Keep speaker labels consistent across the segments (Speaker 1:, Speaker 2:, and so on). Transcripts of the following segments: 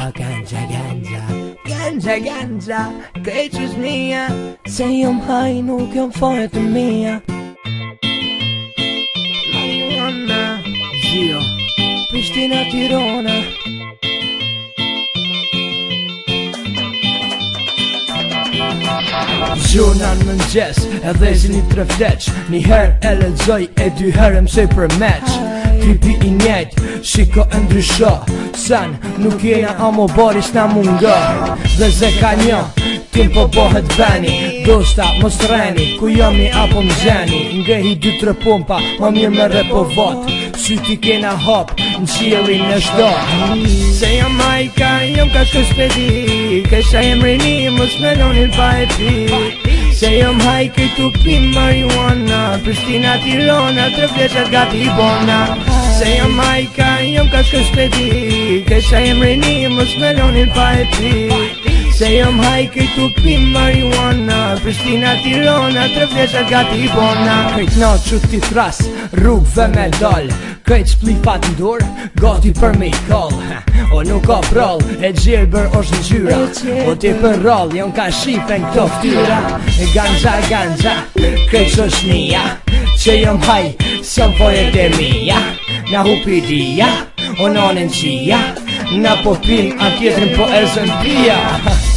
Speaker 1: pa ganja, ganja, ganja, ganja, krejt që znia, se jom haj nuk jom fare të mia. Marijuana, zio, Prishtina, Tirana. Gjona në mëngjes, edhe zini 3 fleq, një her e lexoj e 2 herë mësoj për meq. Tipi i njejt, shiko e ndrysho, sen nuk jena amo baris na munga. Dhe ze ka një, tim po bohet veni, dosta mos reni, ku jomi apo mzeni. Ngehi 2-3 pompa, ma mirë me repo vot, syti kena hop, në qilin në shdot. Se jam majka, jam ka shko spedi, kesha jem rini, mos me lonin pa e pi. Se jam hajke tu pim marijuana, Prishtina, Tirana, 3 fleqat gati bona. Se jam majka, jam ka shko spedi, kesha jem rini, mos me lonin pa e pi. Se jam hajke tu pim marijuana, Prishtina, Tirana, 3 fleqat gati bona. Krejt na që ti thras, rrugve me dal, krejt splifat ndur, gati për me i kall. O nuk ka prall, e gjelbër është në gjyra, o ti për rall, jon ka shifen këto ftyra. Ganja, ganja, krejt që është nija, që jom haj, s'jom poje të mija. Na hupi dhia, o nonin qia, na po pin, a tjetrin po e zën pia.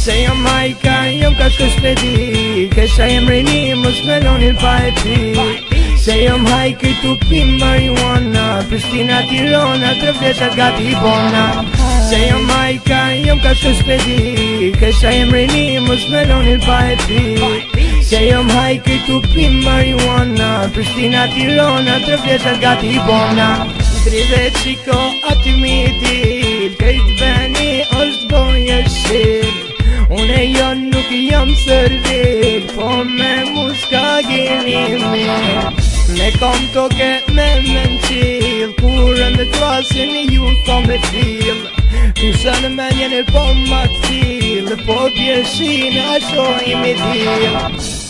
Speaker 1: Se jom majka, jom ka shko spedi, kesha jem rini, mos me lonin pa e pi. Se jom hajke tu pim marijuana, Prishtina, Tirana, 3 fleqat gati bona. Se jom majka, jom ka shko spedi, kesha jem rini, mos me lonin pa e pi. Se jom hajke tu pim marijuana, Prishtina, Tirana, 3 fleqat gati bona. Drive qiko ati mi dil, krejt veni është boje shil. Une jo nuk jam servil, po me muska gjeni mirë. Me kom toke me menqil, kurën dhe klasin ju thom me fil. Kusë në menjen e po ma t'fil, po pjeshin a shojim i dil.